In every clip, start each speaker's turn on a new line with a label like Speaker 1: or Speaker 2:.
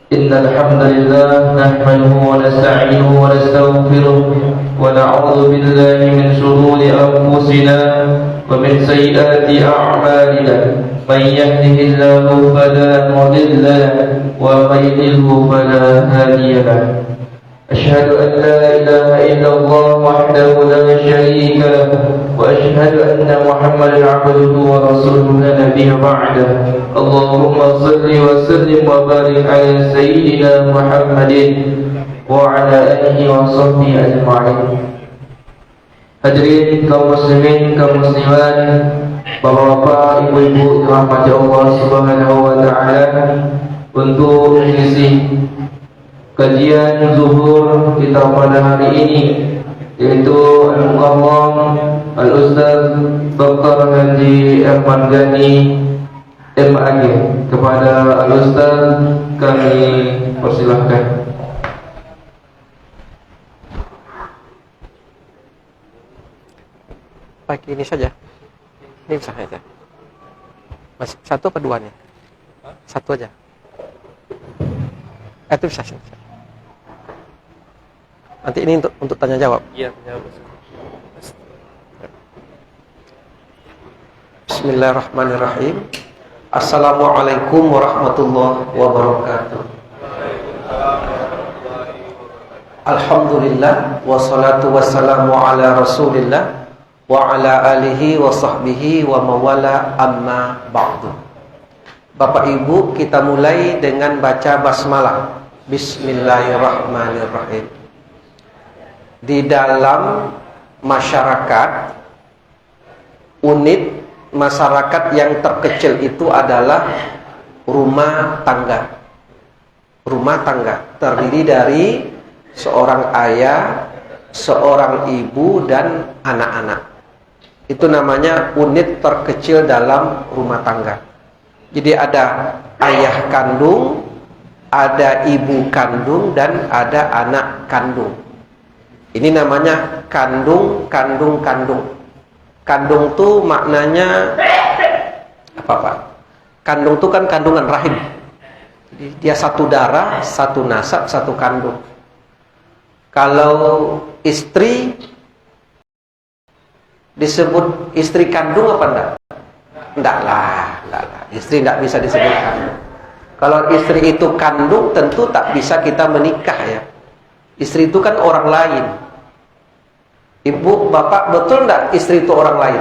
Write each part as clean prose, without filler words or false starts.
Speaker 1: إن الحمد لله نحمده ونستعينه ونستغفره ونعوذ بالله من شرور أنفسنا ومن سيئات أعمالنا من يهده الله فلا مضل له ومن يضلل فلا هادي له أشهد أن لا إله إلا الله وحده لا شريك له وأشهد أن محمدا عبده ورسوله لا نبي بعده اللهم صل وسلم وبارك على سيدنا محمد وعلى آله وصحبه أجمعين. Hadirin kaum muslimin, kaum muslimat, bapak-bapak, ibu-ibu dirahmati Allah Subhanahu wa taala, untuk mengisi kajian zuhur kita pada hari ini, yaitu Al-Mukarram Al-Ustaz Dr. Haji Ahmad Ghani MAG. Kepada Al-Ustaz kami persilahkan.
Speaker 2: Pakai ini saja. Ini bisa saja. Masih satu apa dua nih? Satu aja. Itu bisa. Nanti ini untuk tanya jawab.
Speaker 3: Iya, jawab.
Speaker 2: Bismillahirrahmanirrahim. Assalamualaikum warahmatullahi wabarakatuh. Alhamdulillah wassalatu wassalamu ala Rasulillah wa ala alihi wa sahbihi wa mawala amma ba'du. Bapak Ibu, kita mulai dengan baca basmalah. Bismillahirrahmanirrahim. Di dalam masyarakat, unit masyarakat yang terkecil itu adalah rumah tangga. Rumah tangga terdiri dari seorang ayah, seorang ibu, dan anak-anak. Itu namanya unit terkecil dalam rumah tangga. Jadi ada ayah kandung, ada ibu kandung, dan ada anak kandung. Ini namanya kandung. Kandung tuh maknanya apa Pak? Kandung tuh kan kandungan rahim. Jadi dia satu darah, satu nasab, satu kandung. Kalau istri disebut istri kandung apa enggak? Enggak lah. Istri enggak bisa disebut kandung. Kalau istri itu kandung, tentu tak bisa kita menikah ya. Istri itu kan orang lain. Ibu, bapak, betul enggak istri itu orang lain?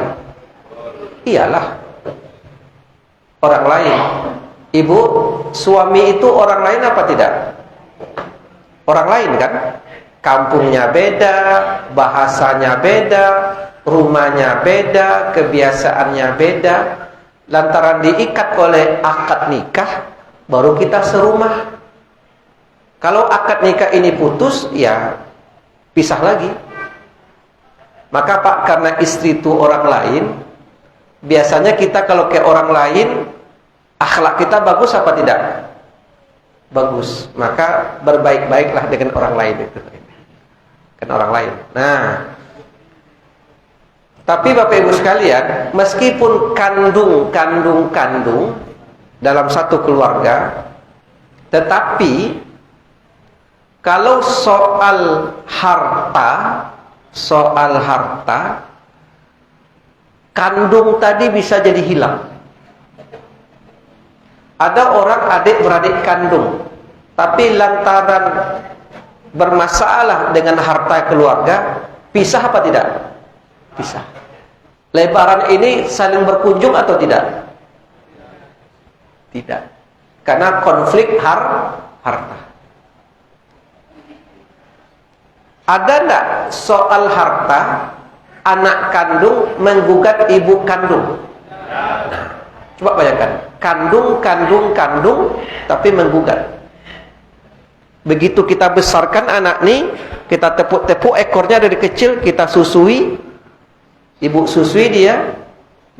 Speaker 2: Iyalah, orang lain. Ibu, suami itu orang lain apa tidak? Orang lain kan? Kampungnya beda, bahasanya beda, rumahnya beda, kebiasaannya beda. Lantaran diikat oleh akad nikah, baru kita serumah. Kalau akad nikah ini putus, ya pisah lagi. Maka Pak, karena istri itu orang lain, biasanya kita kalau ke orang lain, akhlak kita bagus apa tidak? Bagus. Maka berbaik-baiklah dengan orang lain itu. Kan orang lain. Nah, tapi Bapak Ibu sekalian, meskipun kandung dalam satu keluarga, tetapi kalau soal harta, kandung tadi bisa jadi hilang. Ada orang adik-beradik kandung, tapi lantaran bermasalah dengan harta keluarga, pisah apa tidak? Pisah. Lebaran ini saling berkunjung atau tidak? Tidak. Karena konflik harta. Ada enggak soal harta anak kandung menggugat ibu kandung? Nah, coba bayangkan, kandung tapi menggugat. Begitu kita besarkan anak nih, kita tepuk-tepuk ekornya dari kecil, kita susui, ibu susui dia,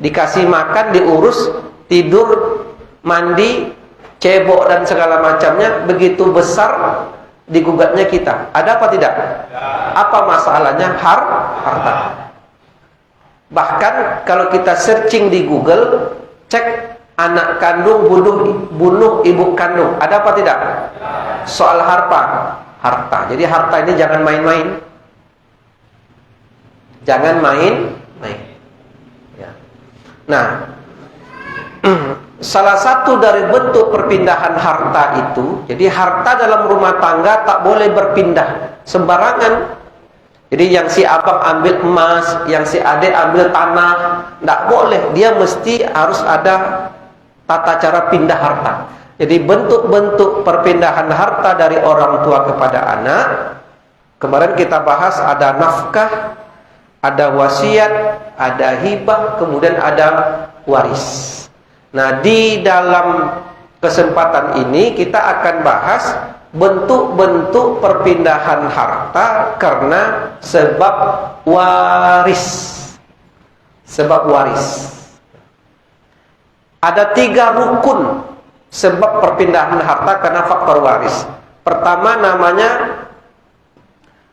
Speaker 2: dikasih makan, diurus, tidur, mandi, cebok dan segala macamnya. Begitu besar, digugatnya kita. Ada apa tidak? Apa masalahnya? Harta. Bahkan kalau kita searching di Google, cek anak kandung bunuh ibu kandung. Ada apa tidak? Soal harta. Jadi harta ini jangan main-main. Jangan main-main. Ya. Nah, salah satu dari bentuk perpindahan harta itu, jadi harta dalam rumah tangga tak boleh berpindah sembarangan. Jadi yang si abang ambil emas, yang si adik ambil tanah, tidak boleh. Dia mesti harus ada tata cara pindah harta. Jadi bentuk-bentuk perpindahan harta dari orang tua kepada anak, kemarin kita bahas ada nafkah, ada wasiat, ada hibah, kemudian ada waris. Nah, di dalam kesempatan ini kita akan bahas bentuk-bentuk perpindahan harta karena sebab waris. Sebab waris. Ada 3 rukun sebab perpindahan harta karena faktor waris. Pertama namanya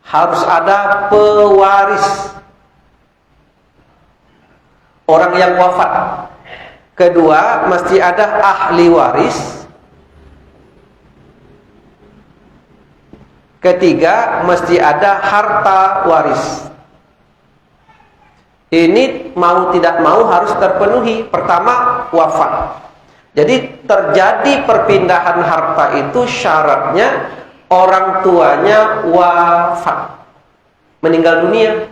Speaker 2: harus ada pewaris, orang yang wafat. Kedua, mesti ada ahli waris. Ketiga, mesti ada harta waris. Ini mau tidak mau harus terpenuhi. Pertama, wafat. Jadi terjadi perpindahan harta itu syaratnya orang tuanya wafat, meninggal dunia.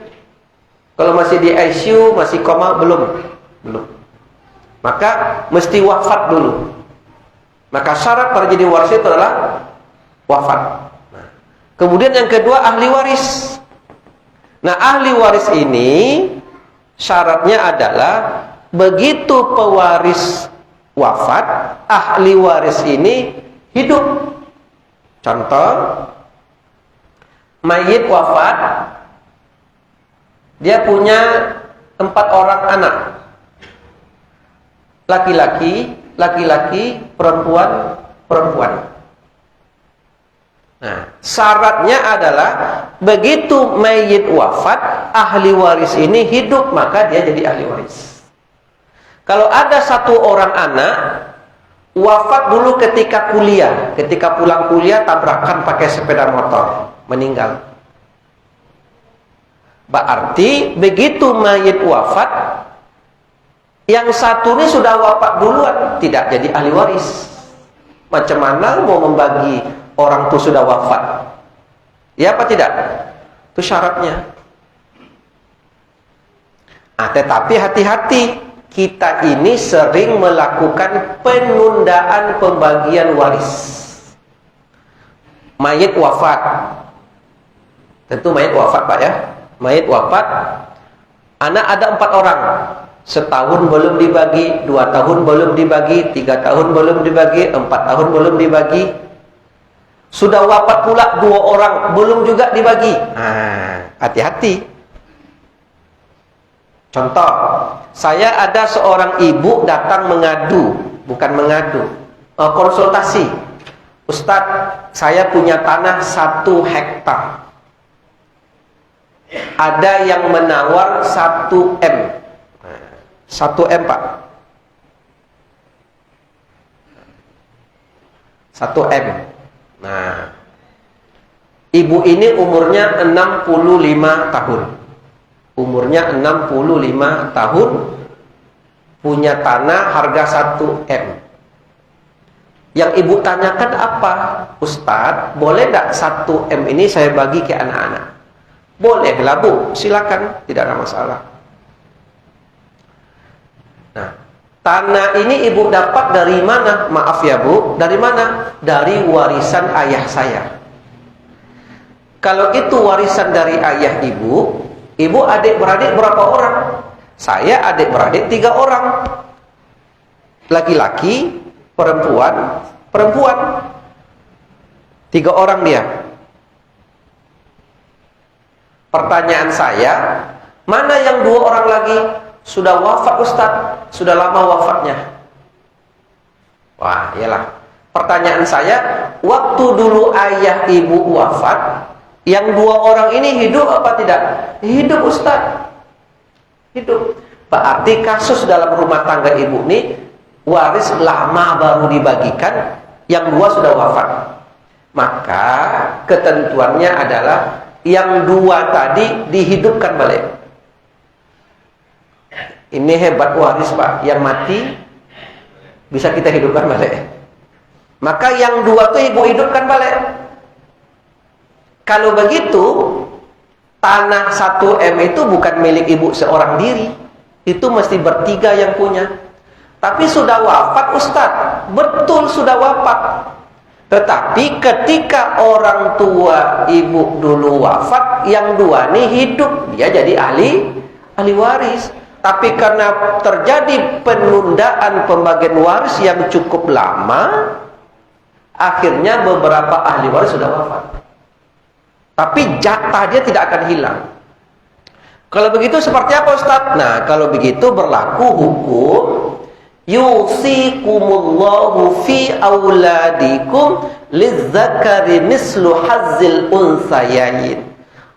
Speaker 2: Kalau masih di ICU, masih koma, belum. Maka mesti wafat dulu. Maka syarat terjadi waris itu adalah wafat. Kemudian yang kedua, ahli waris. Nah, ahli waris ini syaratnya adalah begitu pewaris wafat, ahli waris ini hidup. Contoh, mayit wafat, dia punya 4 orang anak. Laki-laki, perempuan. Nah, syaratnya adalah begitu mayit wafat, ahli waris ini hidup, maka dia jadi ahli waris. Kalau ada 1 orang anak wafat dulu ketika kuliah, ketika pulang kuliah tabrakan pakai sepeda motor, meninggal. Berarti begitu mayit wafat, yang satu ini sudah wafat duluan, tidak jadi ahli waris. Macam mana mau membagi orang itu sudah wafat? Ya apa tidak? Itu syaratnya. Tetapi hati-hati, kita ini sering melakukan penundaan pembagian waris. Mayit wafat. Tentu mayit wafat, Pak ya. Mayit wafat, anak ada 4 orang. Setahun belum dibagi, 2 tahun belum dibagi, 3 tahun belum dibagi, 4 tahun belum dibagi. Sudah wafat pula 2 orang, belum juga dibagi. Hati-hati. Contoh, saya ada seorang ibu datang mengadu, konsultasi. Ustadz, saya punya tanah 1 hektar. Ada yang menawar 1 M. 1 M, Pak. 1 M. Nah, ibu ini umurnya 65 tahun. Umurnya 65 tahun, punya tanah harga 1 M. Yang ibu tanyakan apa? Ustadz, boleh tidak 1 M ini saya bagi ke anak-anak? Boleh lah, Bu, silakan, tidak ada masalah. Nah, tanah ini ibu dapat dari mana? Maaf ya, Bu, dari mana? Dari warisan ayah saya. Kalau itu warisan dari ayah ibu, ibu adik-beradik berapa orang? Saya adik-beradik 3 orang. Laki-laki, perempuan. 3 orang dia. Pertanyaan saya, mana yang 2 orang lagi? Sudah wafat, Ustadz. Sudah lama wafatnya. Wah, iyalah. Pertanyaan saya, waktu dulu ayah ibu wafat, yang 2 orang ini hidup apa tidak? Hidup, Ustadz. Hidup. Berarti kasus dalam rumah tangga ibu ini waris lama baru dibagikan, yang 2 sudah wafat. Maka ketentuannya adalah yang 2 tadi dihidupkan balik. Ini hebat waris Pak, yang mati bisa kita hidupkan balik. Maka yang 2 itu ibu hidupkan balik. Kalau begitu, tanah 1M itu bukan milik ibu seorang diri, itu mesti bertiga yang punya. Tapi sudah wafat Ustadz, betul sudah wafat. Tetapi ketika orang tua ibu dulu wafat, yang 2 ini hidup, dia jadi ahli waris. Tapi karena terjadi penundaan pembagian waris yang cukup lama, akhirnya beberapa ahli waris sudah wafat. Tapi jatah dia tidak akan hilang. Kalau begitu seperti apa Ustadz? Nah, kalau begitu berlaku hukum yusikumullahu fi auladikum lizzakari mislu hazzil unsayain.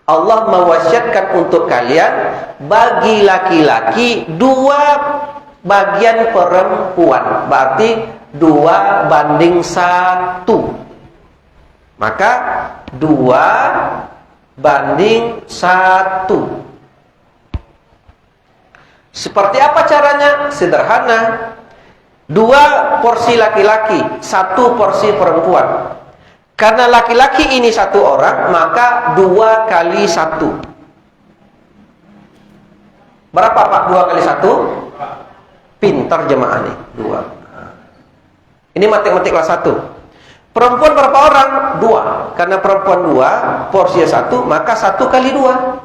Speaker 2: Allah mewasiatkan untuk kalian bagi laki-laki 2 bagian perempuan, berarti 2:1. Maka 2:1. Seperti apa caranya? Sederhana. 2 porsi laki-laki, 1 porsi perempuan. Karena laki-laki ini 1 orang, maka 2 kali 1. Berapa Pak 2 kali 1? Pintar jemaah nih, 2. Ini matematik kelas 1. Perempuan berapa orang? 2. Karena perempuan 2, porsinya 1, maka 1 kali 2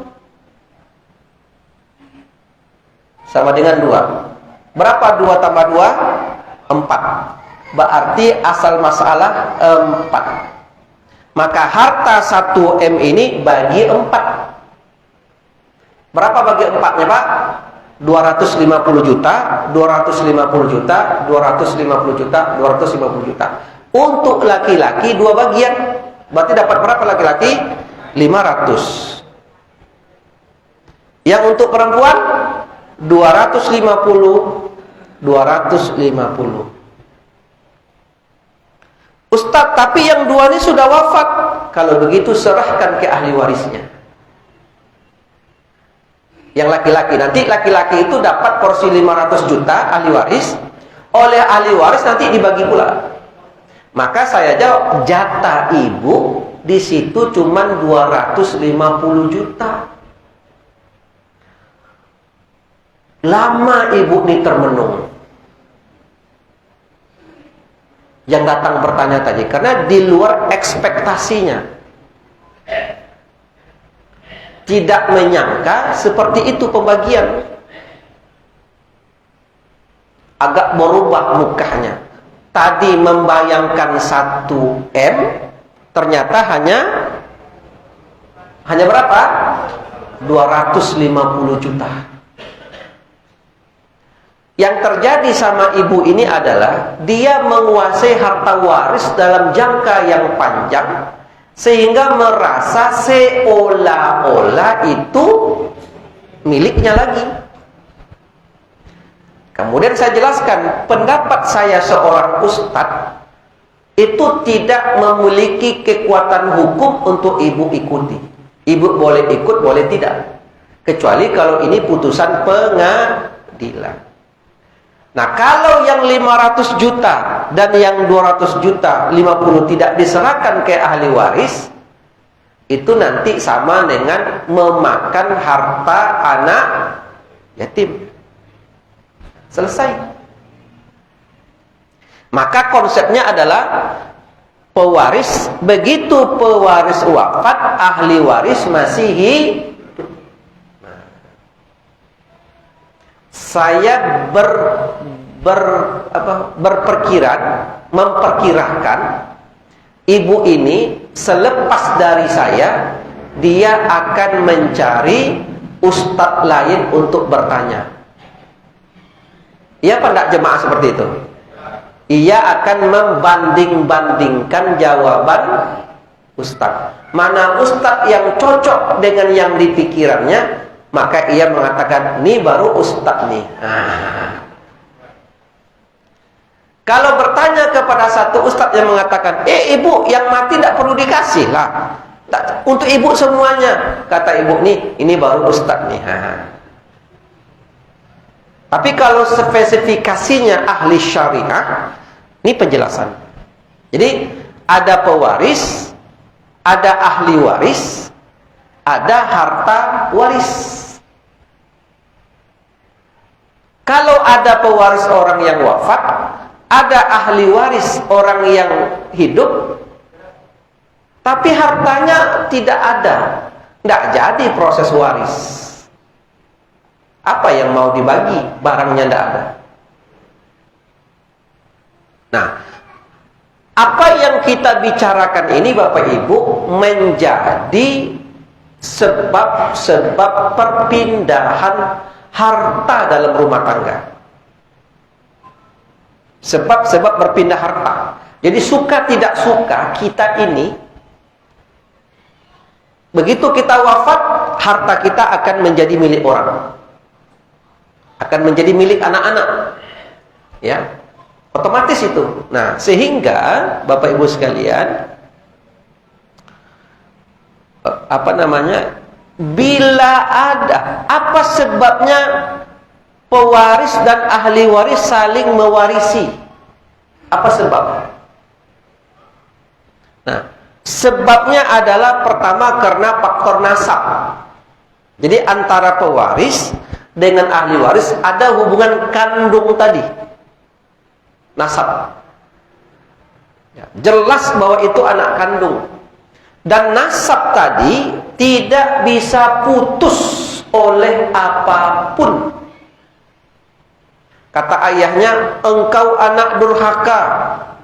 Speaker 2: sama dengan 2. Berapa 2 tambah 2? 4. Berarti asal masalah 4. Maka harta 1M ini bagi 4. Berapa bagi 4-nya Pak? 250 juta, 250 juta, 250 juta, 250 juta. Untuk laki-laki 2 bagian. Berarti dapat berapa laki-laki? 500. Yang untuk perempuan 250. Ustadz, tapi yang 2 ini sudah wafat. Kalau begitu serahkan ke ahli warisnya. Yang laki-laki, nanti laki-laki itu dapat porsi 500 juta ahli waris. Oleh ahli waris nanti dibagi pula. Maka saya jawab, jatah ibu di situ cuma 250 juta. Lama ibu ini termenung. Yang datang bertanya tadi, karena di luar ekspektasinya, tidak menyangka seperti itu pembagian. Agak berubah mukanya. Tadi membayangkan 1M, ternyata hanya berapa? 250 juta. Yang terjadi sama ibu ini adalah dia menguasai harta waris dalam jangka yang panjang, sehingga merasa seolah-olah itu miliknya lagi. Kemudian saya jelaskan, pendapat saya seorang ustadz itu tidak memiliki kekuatan hukum untuk ibu ikuti. Ibu boleh ikut, boleh tidak, kecuali kalau ini putusan pengadilan. Nah, kalau yang 500 juta dan yang 200 juta 50 tidak diserahkan ke ahli waris, itu nanti sama dengan memakan harta anak yatim. Selesai. Maka konsepnya adalah pewaris, begitu pewaris wafat, ahli waris masih hidup. Saya memperkirakan ibu ini selepas dari saya, dia akan mencari ustadz lain untuk bertanya. Iya apa enggak jemaah seperti itu? Ia akan membanding-bandingkan jawaban ustadz. Mana ustadz yang cocok dengan yang dipikirannya, maka ia mengatakan, ini baru ustadz nih. Kalau bertanya kepada satu ustadz yang mengatakan, ibu yang mati tidak perlu dikasih lah, untuk ibu semuanya. Kata ibu nih, ini baru ustadz nih. Tapi kalau spesifikasinya ahli syariah, ini penjelasan. Jadi ada pewaris, ada ahli waris, ada harta waris. Kalau ada pewaris orang yang wafat, ada ahli waris orang yang hidup, tapi hartanya tidak ada, tidak jadi proses waris. Apa yang mau dibagi? Barangnya tidak ada. Nah, apa yang kita bicarakan ini Bapak Ibu menjadi sebab-sebab perpindahan harta dalam rumah tangga. Sebab-sebab berpindah harta. Jadi suka tidak suka kita ini, begitu kita wafat, harta kita akan menjadi milik orang, akan menjadi milik anak-anak, ya, otomatis itu. Nah, sehingga Bapak Ibu sekalian, bila ada apa sebabnya pewaris dan ahli waris saling mewarisi? Apa sebab? Nah, sebabnya adalah pertama karena faktor nasab. Jadi antara pewaris dengan ahli waris ada hubungan kandung tadi, nasab. Ya, jelas bahwa itu anak kandung. Dan nasab tadi tidak bisa putus oleh apapun. Kata ayahnya, engkau anak durhaka,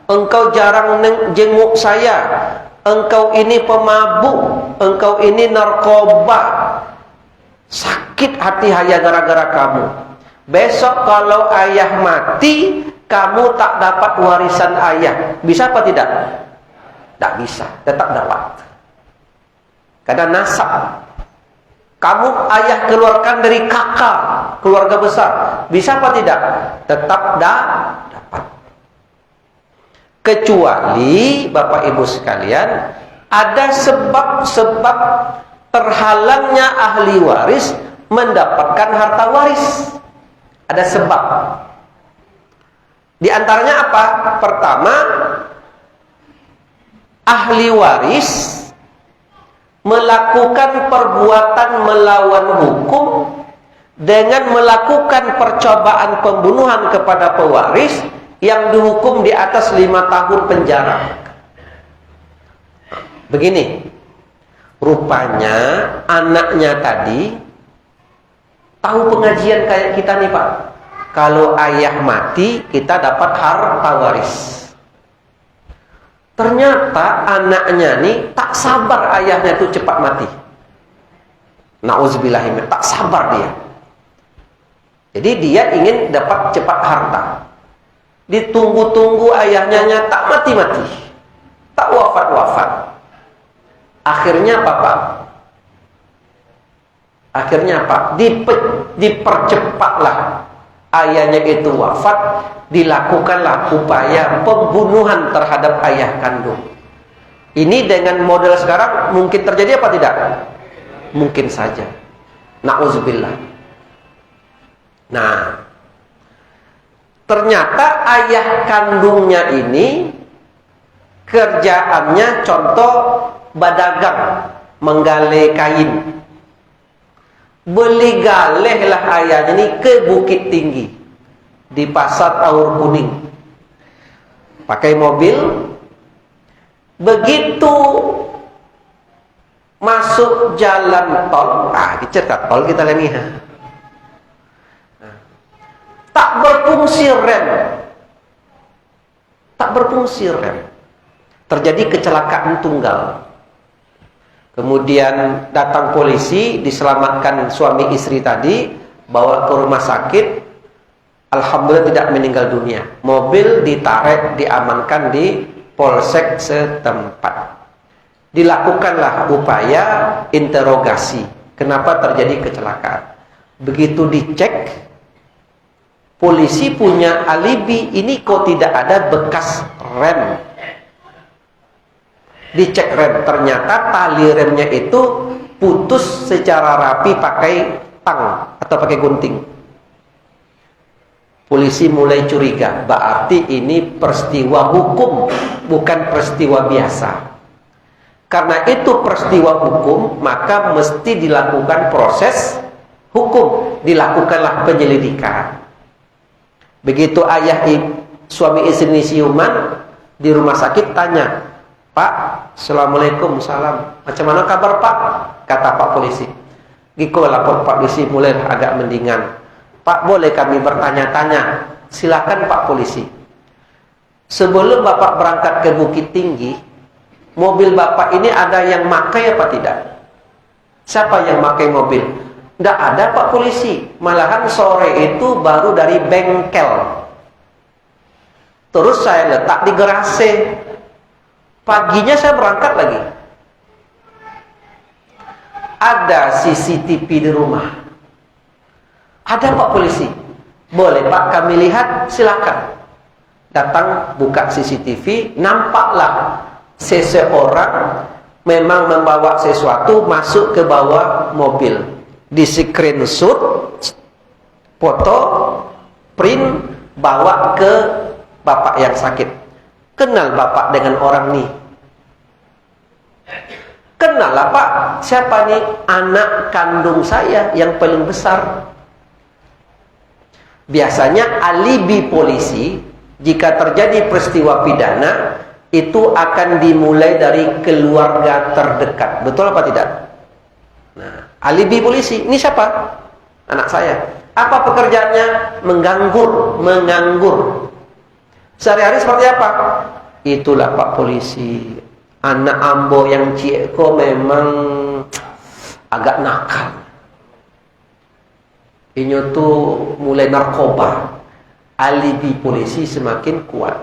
Speaker 2: engkau jarang jenguk saya, engkau ini pemabuk, engkau ini narkoba. Sakit hati ayah gara-gara kamu. Besok kalau ayah mati, kamu tak dapat warisan ayah. Bisa apa tidak? Tak bisa, tetap dapat. Karena nasab. Kamu ayah keluarkan dari kakak, keluarga besar. Bisa apa tidak? Tetap dapat. Kecuali Bapak Ibu sekalian, ada sebab-sebab terhalangnya ahli waris mendapatkan harta waris. Ada sebab. Di antaranya apa? Pertama, ahli waris melakukan perbuatan melawan hukum dengan melakukan percobaan pembunuhan kepada pewaris yang dihukum di atas 5 tahun penjara. Begini, rupanya anaknya tadi tahu pengajian kayak kita nih Pak. Kalau ayah mati, kita dapat harta waris. Ternyata anaknya nih tak sabar ayahnya itu cepat mati. Nauzubillahimin, tak sabar dia. Jadi dia ingin dapat cepat harta. Ditunggu-tunggu ayahnya tak mati-mati, tak wafat-wafat. Akhirnya apa Pak? Akhirnya apa? Dipercepatlah ayahnya itu wafat, dilakukanlah upaya pembunuhan terhadap ayah kandung. Ini dengan model sekarang mungkin terjadi apa tidak? Mungkin saja. Nauzubillah. Nah, ternyata ayah kandungnya ini kerjaannya contoh badagang, menggale kain. Beli galehlah ayahnya ini ke Bukit Tinggi, di Pasar Aur Kuning, pakai mobil. Begitu masuk jalan tol, dicetak tol kita lagi, tak berfungsi rem, tak berfungsi rem. Terjadi kecelakaan tunggal. Kemudian datang polisi, diselamatkan suami istri tadi, bawa ke rumah sakit. Alhamdulillah tidak meninggal dunia. Mobil ditarik, diamankan di polsek setempat. Dilakukanlah upaya interogasi. Kenapa terjadi kecelakaan? Begitu dicek, Polisi punya alibi, ini kok tidak ada bekas rem. Dicek rem, ternyata tali remnya itu putus secara rapi pakai tang atau pakai gunting. Polisi mulai curiga, berarti ini peristiwa hukum, bukan peristiwa biasa. Karena itu peristiwa hukum, maka mesti dilakukan proses hukum, dilakukanlah penyelidikan. Begitu ayah suami istri ini siuman di rumah sakit, tanya, "Pak, assalamualaikum, salam. Macam mana kabar Pak?" Kata Pak polisi. Giko lapor Pak polisi mulai agak mendingan. "Pak, boleh kami bertanya-tanya?" "Silakan Pak polisi." "Sebelum Bapak berangkat ke Bukit Tinggi, mobil Bapak ini ada yang makai apa tidak?" "Siapa yang makai mobil?" "Nggak ada Pak polisi. Malahan sore itu baru dari bengkel. Terus saya letak di garasi. Paginya saya berangkat lagi." "Ada CCTV di rumah?" "Ada Pak polisi." "Boleh Pak kami lihat?" "Silakan." Datang buka CCTV, nampaklah seseorang memang membawa sesuatu masuk ke bawah mobil. Di screenshot, foto, print, bawa ke bapak yang sakit. "Kenal Bapak dengan orang nih?" "Kenal lah Pak." "Siapa nih?" "Anak kandung saya yang paling besar." Biasanya alibi polisi jika terjadi peristiwa pidana itu akan dimulai dari keluarga terdekat. Betul apa tidak? Nah, alibi polisi, "Ini siapa?" "Anak saya." "Apa pekerjaannya?" Menganggur. "Sehari-hari seperti apa?" "Itulah Pak polisi, anak ambo yang cieko memang agak nakal. Ini tuh mulai narkoba." Alibi polisi semakin kuat.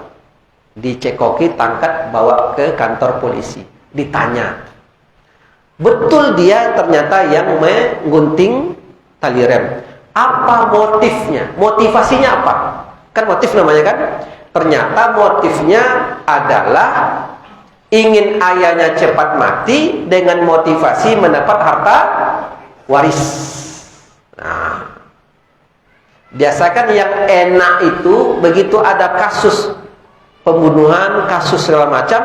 Speaker 2: Dicekoki, tangkat, bawa ke kantor polisi. Ditanya. Betul dia ternyata yang menggunting tali rem. Apa motifnya? Motivasinya apa? Kan motif namanya kan? Ternyata motifnya adalah ingin ayahnya cepat mati dengan motivasi mendapat harta waris. Nah, biasakan yang enak itu begitu ada kasus pembunuhan, kasus segala macam,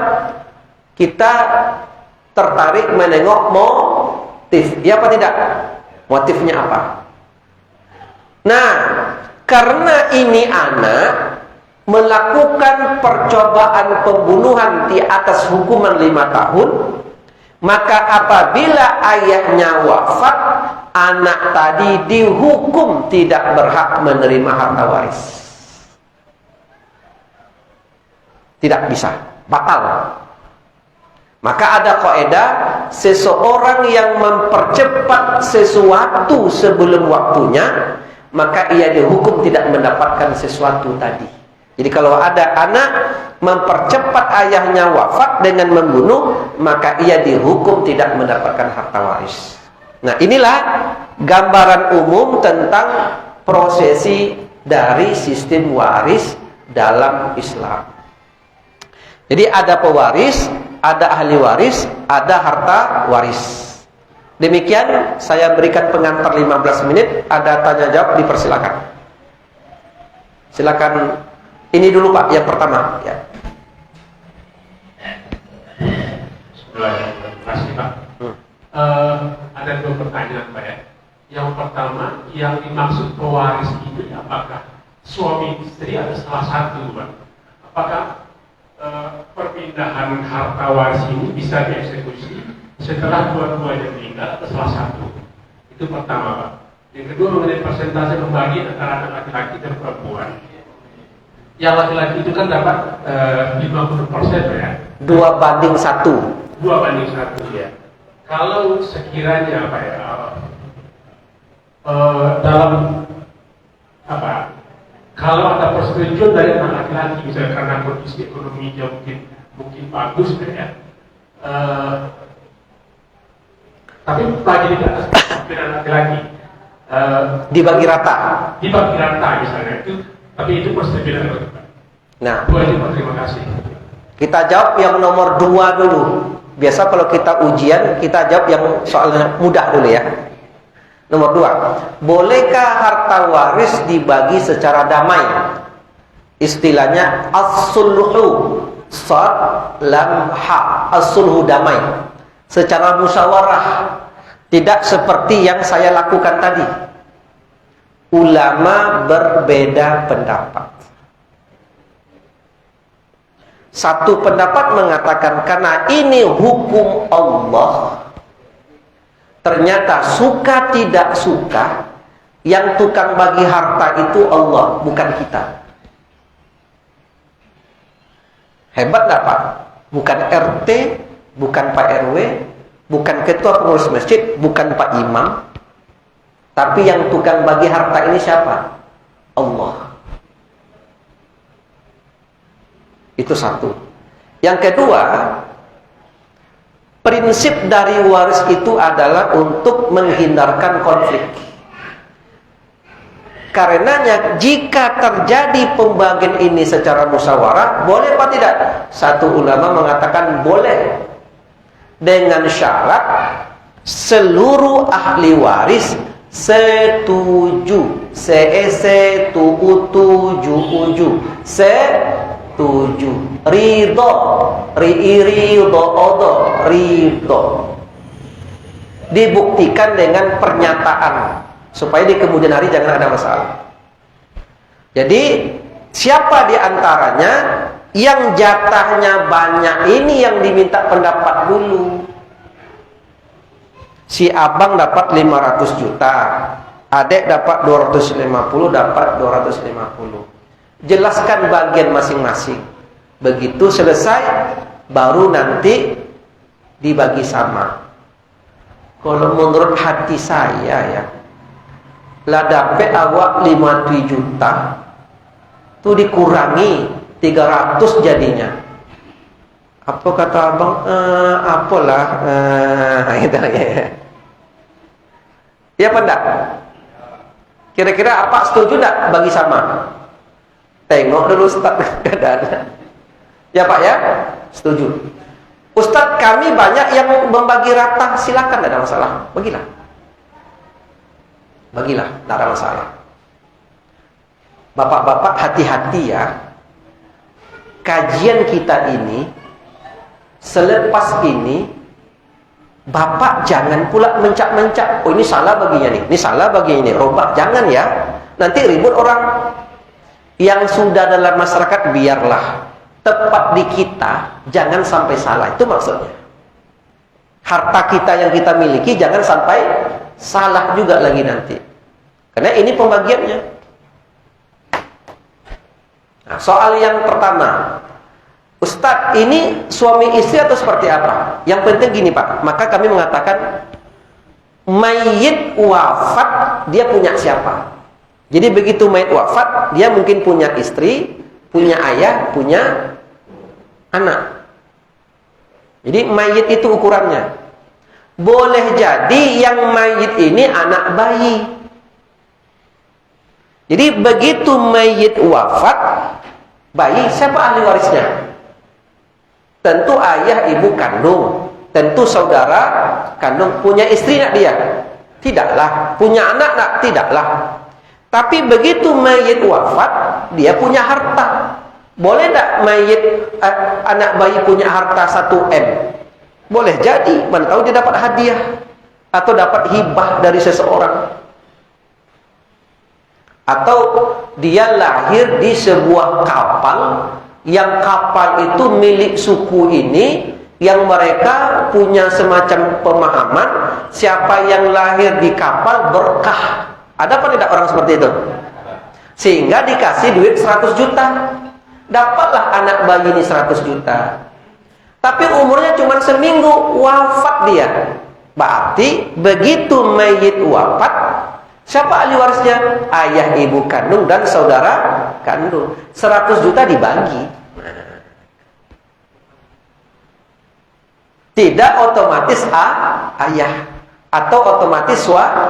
Speaker 2: kita tertarik menengok motif. Ya apa tidak? Motifnya apa? Nah, karena ini anak melakukan percobaan pembunuhan di atas hukuman 5 tahun, maka apabila ayahnya wafat, anak tadi dihukum tidak berhak menerima harta waris. Tidak bisa, batal. Maka ada kaidah, seseorang yang mempercepat sesuatu sebelum waktunya, maka ia dihukum tidak mendapatkan sesuatu tadi. Jadi kalau ada anak mempercepat ayahnya wafat dengan membunuh, maka ia dihukum tidak mendapatkan harta waris. Nah, inilah gambaran umum tentang prosesi dari sistem waris dalam Islam. Jadi ada pewaris, ada ahli waris, ada harta waris. Demikian saya berikan pengantar 15 menit, ada tanya jawab, dipersilakan. Silakan. Ini dulu Pak, yang pertama ya.
Speaker 3: Terima kasih Pak. Ada 2 pertanyaan Pak ya. Yang pertama, yang dimaksud pewaris ini apakah suami istri atau salah satu Pak? Apakah perpindahan harta waris ini bisa dieksekusi setelah dua-duanya meninggal atau salah satu? Itu pertama Pak. Yang kedua, mengenai persentase pembagian antara anak laki-laki dan perempuan. Yang laki-laki itu kan dapat 50% ya.
Speaker 2: 2:1.
Speaker 3: 2:1 ya. Kalau sekiranya apa ya, dalam apa, kalau ada persetujuan dari anak laki-laki, misalnya karena kondisi ekonominya mungkin bagus ya, tapi bagi di atas anak laki-laki,
Speaker 2: Dibagi rata.
Speaker 3: Dibagi rata misalnya itu, tapi itu persetujuan dari Pak.
Speaker 2: Nah,
Speaker 3: Bu Haji, terima kasih.
Speaker 2: kita jawab yang nomor 2 dulu. Biasa kalau kita ujian, kita jawab yang soalnya mudah dulu ya. Nomor 2, bolehkah harta waris dibagi secara damai? Istilahnya as-sulhu, sad lam ha, as-sulhu damai. Secara musyawarah, tidak seperti yang saya lakukan tadi. Ulama berbeda pendapat. Satu pendapat mengatakan karena ini hukum Allah, ternyata suka tidak suka, yang tukang bagi harta itu Allah, bukan kita. Hebat gak Pak? Bukan RT, bukan Pak RW, bukan ketua pengurus masjid, bukan Pak Imam, tapi yang tukang bagi harta ini siapa? Allah. Itu satu. Yang kedua, prinsip dari waris itu adalah untuk menghindarkan konflik. Karenanya jika terjadi pembagian ini secara musyawarah, boleh apa tidak? Satu ulama mengatakan boleh, dengan syarat seluruh ahli waris setuju. Setuju. Ridho. Dibuktikan dengan pernyataan supaya di kemudian hari jangan ada masalah. Jadi siapa di antaranya yang jatahnya banyak ini yang diminta pendapat dulu. Si abang dapat 500 juta, adek dapat 250, dapat 250. Jelaskan bagian masing-masing. Begitu selesai, baru nanti dibagi sama. Kalau menurut hati saya ya, lah dapat awak 50 juta, tuh dikurangi 300 jadinya. Apa kata abang? Apalah, gitu ya. Ya apa enggak? Kira-kira apa setuju enggak bagi sama? Tengok dulu Ustaz keadaannya. Ya Pak ya? Setuju. Ustaz, kami banyak yang membagi rata, silakan, tidak ada masalah. Bagilah. Bagilah, tidak ada masalah. Bapak-bapak hati-hati ya. Kajian kita ini, selepas ini, Bapak jangan pula mencak-mencak. Oh ini salah baginya nih, ini salah baginya ini. Robah, jangan ya. Nanti ribut orang. Yang sudah dalam masyarakat biarlah. Tepat di kita, jangan sampai salah. Itu maksudnya. Harta kita yang kita miliki jangan sampai salah juga lagi nanti. Karena ini pembagiannya. Nah, soal yang pertama, Ustadz, ini suami istri atau seperti apa? Yang penting gini Pak, maka kami mengatakan mayit wafat, dia punya siapa? Jadi begitu mayit wafat, dia mungkin punya istri, punya ayah, punya anak. Jadi mayit itu ukurannya. Boleh jadi yang mayit ini anak bayi. Jadi begitu mayit wafat, bayi, siapa ahli warisnya? Tentu ayah ibu kandung, tentu saudara kandung. Punya istri nak dia? Tidaklah. Punya anak nak? Tidaklah. Tapi begitu mayit wafat, dia punya harta. Boleh tak mayit anak bayi punya harta 1 M? Boleh jadi, mana tahu dia dapat hadiah atau dapat hibah dari seseorang. Atau dia lahir di sebuah kapal, yang kapal itu milik suku ini, yang mereka punya semacam pemahaman siapa yang lahir di kapal berkah. Ada apa tidak orang seperti itu? Sehingga dikasih duit 100 juta. Dapatlah anak bayi ini 100 juta. Tapi umurnya cuma seminggu, wafat dia. Berarti begitu mayit wafat, siapa ahli warisnya? Ayah, ibu kandung, dan saudara kandung. 100 juta dibagi. Tidak otomatis ayah atau otomatis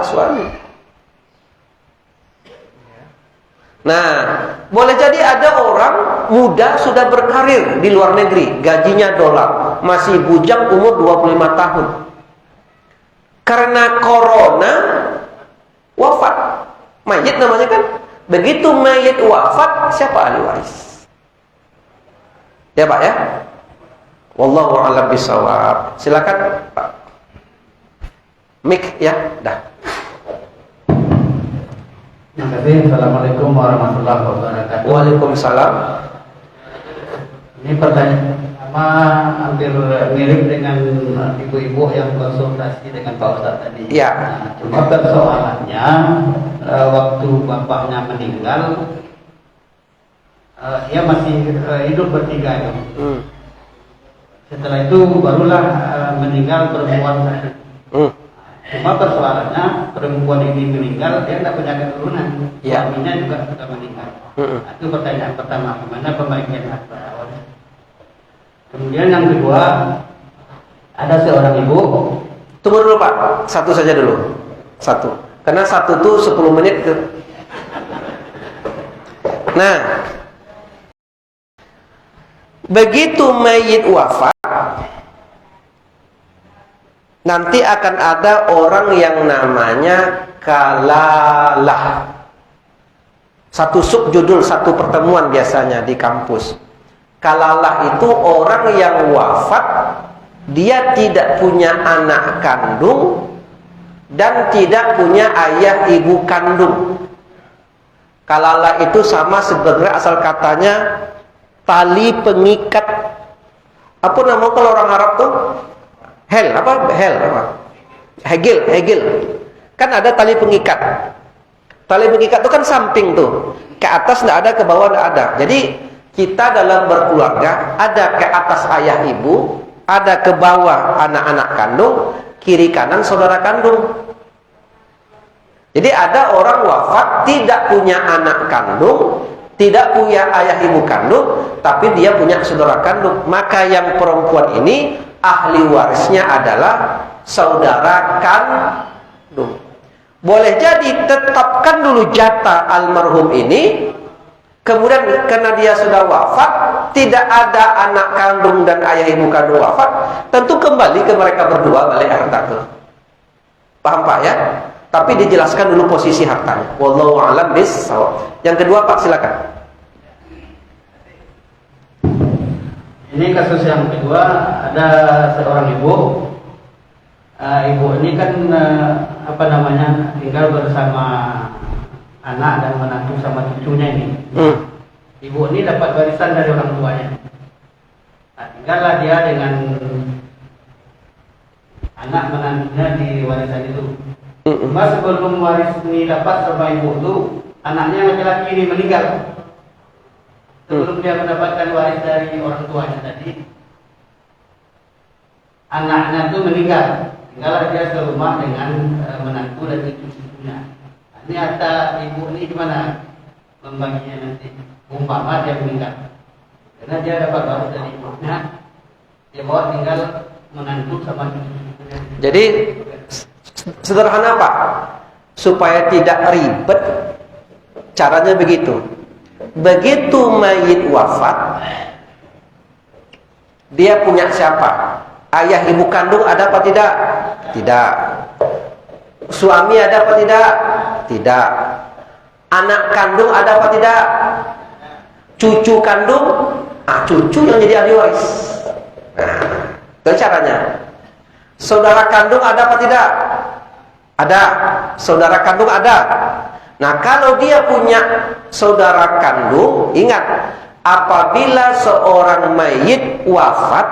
Speaker 2: suami. Nah, boleh jadi ada orang muda sudah berkarir di luar negeri, gajinya dolar, masih bujang umur 25 tahun. Karena corona wafat. Mayit namanya kan. Begitu mayit wafat, siapa ahli waris? Ya Pak ya? Wallahu a'lam bishawab. Silakan Pak. Mik ya, dah.
Speaker 4: Terima kasih. Assalamualaikum warahmatullahi wabarakatuh.
Speaker 2: Waalaikumsalam.
Speaker 4: Ini pertanyaan pertama hampir mirip dengan ibu-ibu yang konsultasi dengan Pak Ustadz tadi.
Speaker 2: Iya.
Speaker 4: Nah, cuma persoalannya waktu bapaknya meninggal, ia masih hidup bertiga ya. Setelah itu barulah meninggal perempuan satu. Cuma persoalannya perempuan ini meninggal, dia tidak punya keturunan, suaminya juga sudah meninggal. Itu pertanyaan pertama, bagaimana pembagian harta waris. Kemudian yang kedua, ada seorang ibu.
Speaker 2: Tunggu dulu Pak, satu saja dulu. Satu. Karena satu tuh 10 menit ke. Nah, begitu mayit wafat, nanti akan ada orang yang namanya kalalah. Satu subjudul, satu pertemuan biasanya di kampus. Kalalah itu orang yang wafat, dia tidak punya anak kandung dan tidak punya ayah ibu kandung. Kalalah itu sama sebenarnya asal katanya tali pengikat. Apa nama kalau orang Arab tuh? Hegel. Kan ada tali pengikat. Tali pengikat itu kan samping tuh. Ke atas tidak ada, ke bawah tidak ada. Jadi kita dalam berkeluarga ada ke atas ayah ibu, ada ke bawah anak-anak kandung, kiri kanan saudara kandung. Jadi ada orang wafat tidak punya anak kandung, tidak punya ayah ibu kandung, tapi dia punya saudara kandung. Maka yang perempuan ini ahli warisnya adalah saudara kandung. Boleh jadi tetapkan dulu jatah almarhum ini, kemudian karena dia sudah wafat, tidak ada anak kandung dan ayah ibu kandung wafat, tentu kembali ke mereka berdua balik harta itu. Paham Pak ya? Tapi dijelaskan dulu posisi hartanya. Wallahu a'lam bishawab. Yang kedua Pak, silakan.
Speaker 4: Ini kasus yang kedua, ada seorang ibu. Ibu ini kan tinggal bersama anak dan menantu sama cucunya ini. Ibu ini dapat warisan dari orang tuanya. Nah, tinggallah dia dengan anak menantunya di warisan itu. Cuma sebelum waris ini dapat sama ibu itu, anaknya laki-laki ini meninggal. Sebelum dia mendapatkan waris dari orang tuanya tadi, anaknya itu meninggal. Tinggallah dia serumah dengan menantu dan cucu-cucunya. Ini harta ibu ini gimana membaginya nanti? Umpama dia meninggal, karena dia dapat waris dari ibunya, dia bawa tinggal menantu sama cucu-cucunya.
Speaker 2: Jadi sederhana Pak, supaya tidak ribet, caranya begitu. Begitu mayit wafat, dia punya siapa? Ayah ibu kandung ada apa tidak? Tidak. Suami ada apa tidak? Tidak. Anak kandung ada apa tidak? Cucu kandung? Cucu yang jadi ahli waris. Nah, itu caranya. Saudara kandung ada apa tidak? Ada. Saudara kandung ada. Nah, kalau dia punya saudara kandung, ingat, apabila seorang mayit wafat,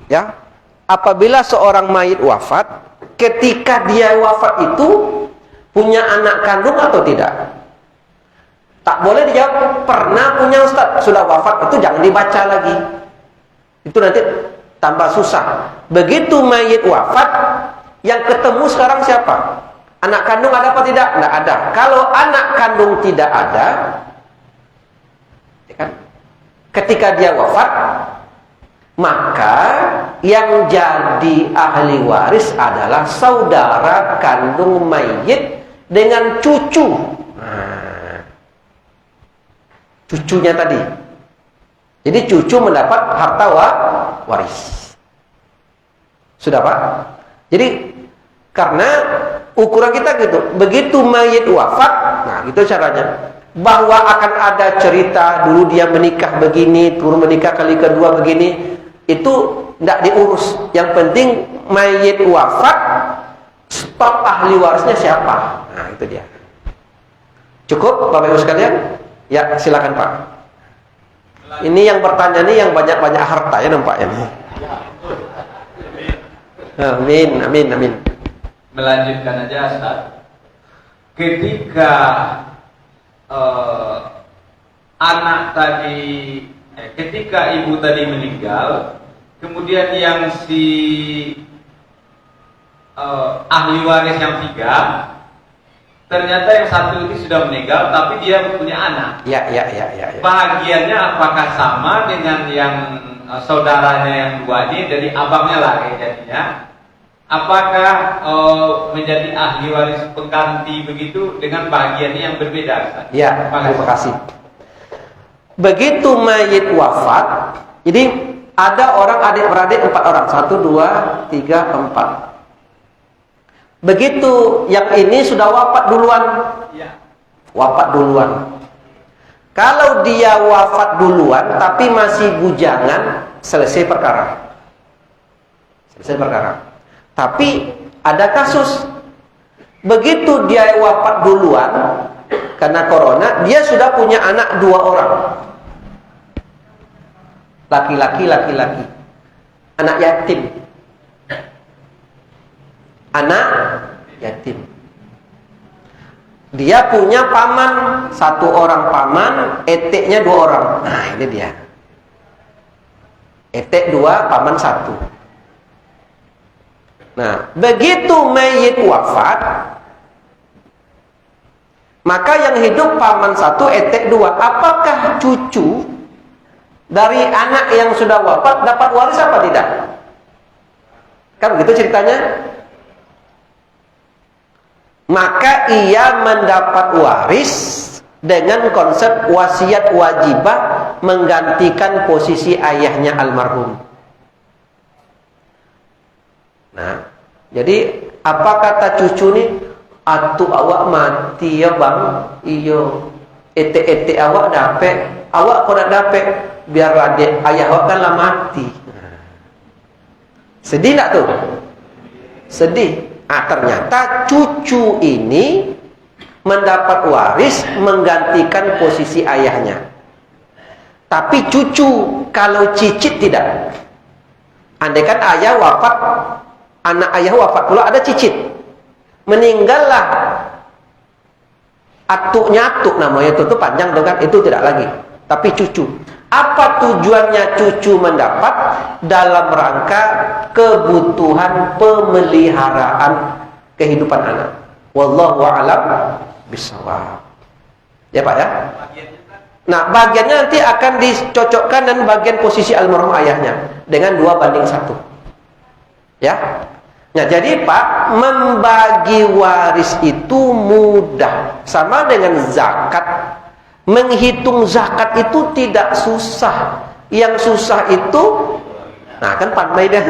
Speaker 2: ya, apabila seorang mayit wafat, ketika dia wafat itu punya anak kandung atau tidak? Tak boleh dijawab pernah punya Ustaz, sudah wafat, itu jangan dibaca lagi. Itu nanti tambah susah. Begitu mayit wafat, yang ketemu sekarang siapa? Anak kandung ada apa tidak? Tidak ada. Kalau anak kandung tidak ada, ya kan? Ketika dia wafat, maka yang jadi ahli waris adalah saudara kandung mayit dengan cucu. Nah, cucunya tadi. Jadi cucu mendapat harta waris. Sudah Pak? Jadi karena ukuran kita gitu, begitu mayit wafat, nah gitu caranya. Bahwa akan ada cerita dulu dia menikah begini, turun menikah kali kedua begini, itu tidak diurus. Yang penting mayit wafat, stop ahli warisnya siapa? Nah itu dia. Cukup Bapak Ibu sekalian? Ya silakan Pak. Ini yang bertanya nih yang banyak-banyak harta ya nampaknya. Amin, amin, amin.
Speaker 5: Melanjutkan aja Ustaz. Ketika ketika ibu tadi meninggal, kemudian yang si ahli waris yang 3, ternyata yang satu ini sudah meninggal, tapi dia punya anak.
Speaker 2: Ya.
Speaker 5: Bahagiannya apakah sama dengan yang saudaranya yang 2 ini, dari abangnya lah jadinya? Apakah menjadi ahli waris pengganti begitu dengan bagiannya yang berbeda?
Speaker 2: Ya, terima kasih. Begitu mayit wafat, jadi ada orang adik-beradik 4 orang, 1, 2, 3, 4. Begitu yang ini sudah wafat duluan, wafat duluan. Kalau dia wafat duluan, tapi masih bujangan, selesai perkara. Tapi ada kasus, begitu dia wafat duluan karena corona, dia sudah punya anak 2 orang, laki-laki, anak yatim, Dia punya paman, 1 orang paman, eteknya 2 orang. Nah ini dia, etek 2, paman 1. Nah, begitu mayit wafat, maka yang hidup paman 1, etek 2. Apakah cucu dari anak yang sudah wafat dapat waris apa tidak? Kan begitu ceritanya. Maka ia mendapat waris dengan konsep wasiat wajibah, menggantikan posisi ayahnya almarhum. Nah, jadi apa kata cucu nih? Atu awak mati ya bang, iyo. Ete awak dapet, awak kok nak dapet? Biar adik ayah awak kan lah mati. Sedih tak tuh? Sedih. Ternyata cucu ini mendapat waris menggantikan posisi ayahnya. Tapi cucu, kalau cicit tidak. Andaikan ayah wafat, anak ayah wafat pula, ada cicit, meninggallah atuk-nyatuk namanya, itu panjang tuh kan, itu tidak lagi. Tapi cucu, apa tujuannya cucu mendapat? Dalam rangka kebutuhan pemeliharaan kehidupan anak. Wallahu a'lam bishawab. Ya Pak ya. Nah bagiannya nanti akan dicocokkan dan bagian posisi almarhum ayahnya dengan 2:1. Ya. Nah jadi Pak, membagi waris itu mudah, sama dengan zakat. Menghitung zakat itu tidak susah. Yang susah itu, nah kan pandai dah.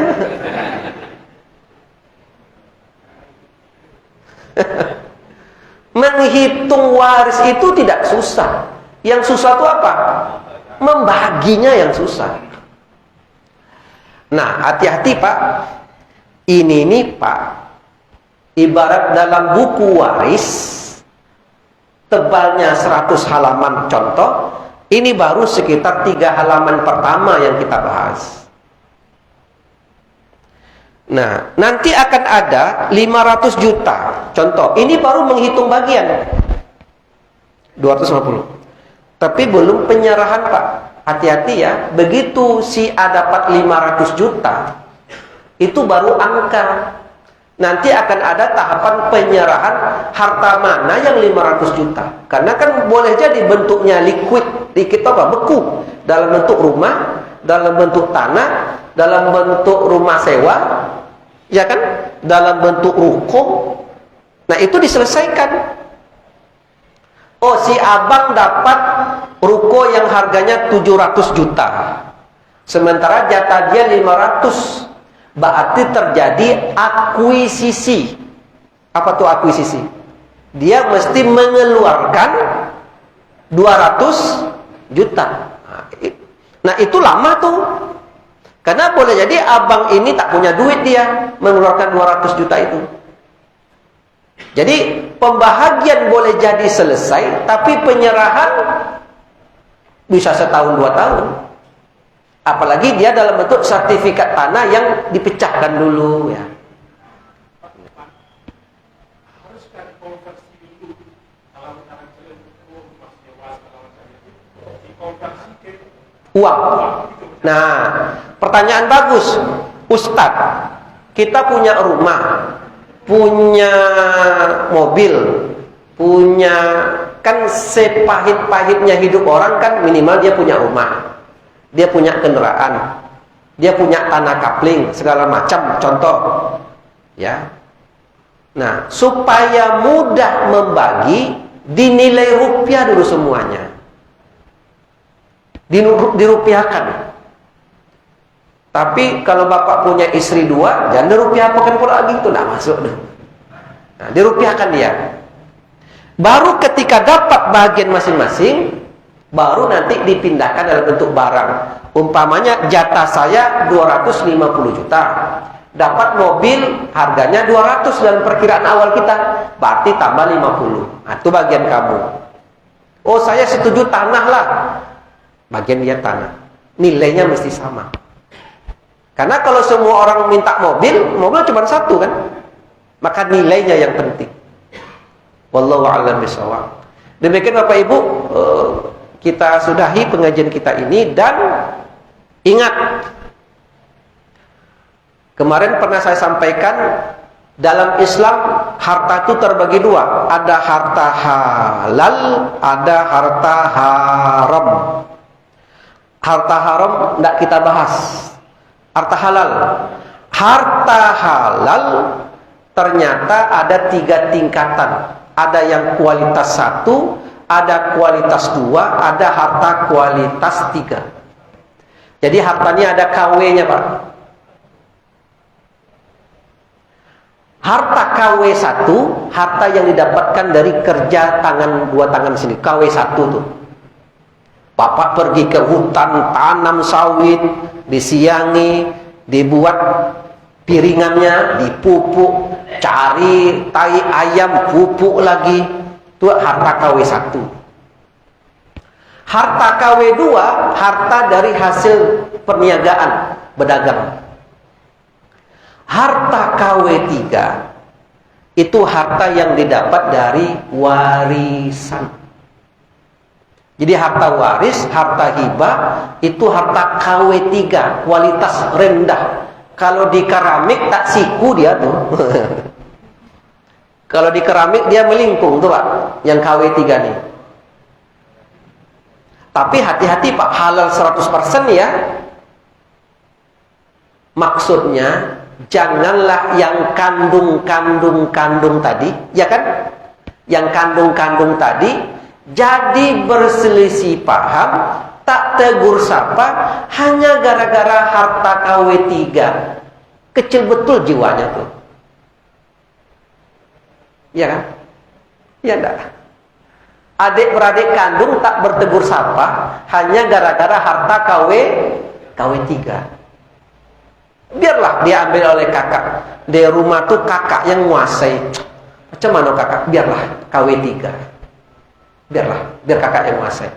Speaker 2: Menghitung waris itu tidak susah. Yang susah itu apa? Membaginya yang susah. Nah hati-hati Pak. Ini nih Pak, ibarat dalam buku waris, tebalnya 100 halaman contoh, ini baru sekitar 3 halaman pertama yang kita bahas. Nah, nanti akan ada 500 juta. Contoh, ini baru menghitung bagian 250. Tapi belum penyerahan Pak. Hati-hati ya, begitu si A dapat 500 juta, itu baru angka. Nanti akan ada tahapan penyerahan harta mana yang 500 juta. Karena kan boleh jadi bentuknya liquid apa? Beku. Dalam bentuk rumah, dalam bentuk tanah, dalam bentuk rumah sewa, ya kan? Dalam bentuk ruko. Nah itu diselesaikan. Oh, si abang dapat ruko yang harganya 700 juta. Sementara jatah dia 500. Berarti terjadi akuisisi. Apa tuh akuisisi? Dia mesti mengeluarkan 200 juta. Nah, itu lama tuh. Karena boleh jadi abang ini tak punya duit dia mengeluarkan 200 juta itu. Jadi pembahagian boleh jadi selesai, tapi penyerahan bisa setahun 2 tahun. Apalagi dia dalam bentuk sertifikat tanah yang dipecahkan dulu ya. Uang. Nah, pertanyaan bagus, Ustadz. Kita punya rumah, punya mobil, punya, kan sepahit-pahitnya hidup orang kan minimal dia punya rumah, dia punya kendaraan, dia punya tanah kapling segala macam, contoh ya. Nah, supaya mudah membagi, dinilai rupiah dulu semuanya, dirupiahkan. Tapi kalau bapak punya istri 2, jangan dirupiahkan pula lagi, itu tidak masuk. Nah, dirupiahkan dia. Baru ketika dapat bagian masing-masing, baru nanti dipindahkan dalam bentuk barang. Umpamanya jatah saya 250 juta. Dapat mobil harganya 200 dalam perkiraan awal kita, berarti tambah 50. Nah, itu bagian kamu. Oh, saya setuju tanah lah. Bagian dia tanah. Nilainya mesti sama. Karena kalau semua orang minta mobil cuma satu kan, maka nilainya yang penting. Wallahu a'lam bishawab. Demikian Bapak Ibu, kita sudahi pengajian kita ini. Dan ingat, kemarin pernah saya sampaikan, dalam Islam harta itu terbagi 2. Ada harta halal, ada harta haram. Harta haram tidak kita bahas. Harta halal. Harta halal ternyata ada 3 tingkatan. Ada yang kualitas 1, ada kualitas 2, ada harta kualitas 3. Jadi hartanya ada KW-nya, Pak. Harta KW1, harta yang didapatkan dari kerja tangan 2 tangan sini. KW1 tuh. Bapak pergi ke hutan, tanam sawit, disiangi, dibuat piringannya, dipupuk, cari tai ayam, pupuk lagi. Itu harta KW1. Harta KW2, harta dari hasil perniagaan, berdagang. Harta KW3, itu harta yang didapat dari warisan. Jadi harta waris, harta hibah, itu harta KW3, kualitas rendah. Kalau di keramik tak siku dia tuh. Kalau di keramik dia melingkung tuh Pak, yang KW3 nih. Tapi hati-hati Pak, halal 100% ya. Maksudnya janganlah yang kandung tadi, ya kan? Yang kandung tadi jadi berselisih paham, tak tegur sapa, hanya gara-gara harta KW3. Kecil betul jiwanya tuh. Iya kan? Iya enggak? Adik-beradik kandung tak bertegur sapa, hanya gara-gara harta KW3. Biarlah dia ambil oleh kakak. Di rumah tuh kakak yang menguasai. Macam mana kakak? Biarlah KW3. Biar kakak yang menguasai.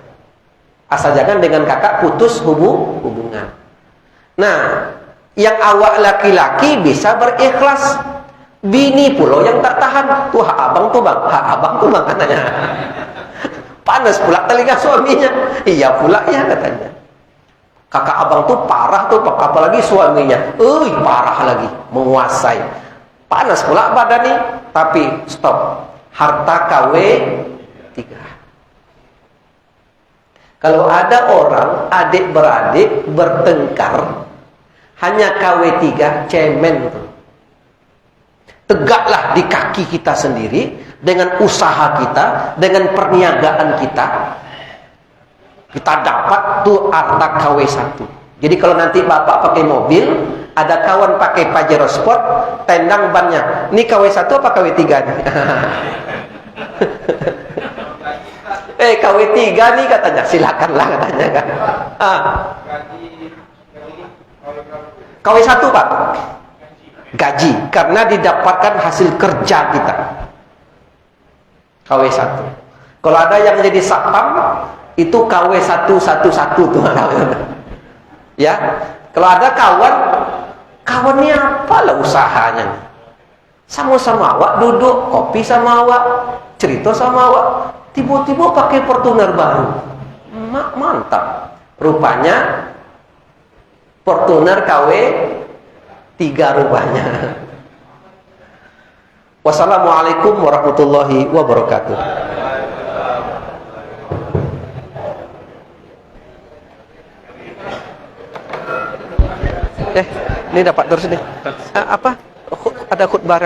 Speaker 2: Asal jangan dengan kakak putus hubungan. Nah, yang awak laki-laki bisa berikhlas. Bini pula yang tak tahan. Tuh hak abang tuh bang, katanya. Panas pula telinga suaminya. Iya pula ya katanya. Kakak abang tuh parah tuh, apalagi suaminya. Parah lagi, menguasai. Panas pula badannya. Tapi stop. Harta KW3. Kalau ada orang adik-beradik bertengkar hanya KW3, cemen tuh. Tegaklah di kaki kita sendiri, dengan usaha kita, dengan perniagaan kita. Kita dapat tuh harta KW1. Jadi kalau nanti bapak pakai mobil, ada kawan pakai Pajero Sport, tendang bannya. Ini KW1 apa KW3 nih? KW3 nih katanya, silakanlah katanya kan. KW1 Pak, gaji, karena didapatkan hasil kerja kita. KW1. Kalau ada yang jadi satpam, itu KW111 tuh. Ya, kalau ada kawannya apalah usahanya. Sama-sama awak duduk, kopi sama awak, cerita sama awak, tiba-tiba pakai Fortuner baru. Mantap. Rupanya Fortuner KW3 rupanya. Wassalamualaikum warahmatullahi wabarakatuh. Ini dapat terus nih. Apa? Ada khutbah.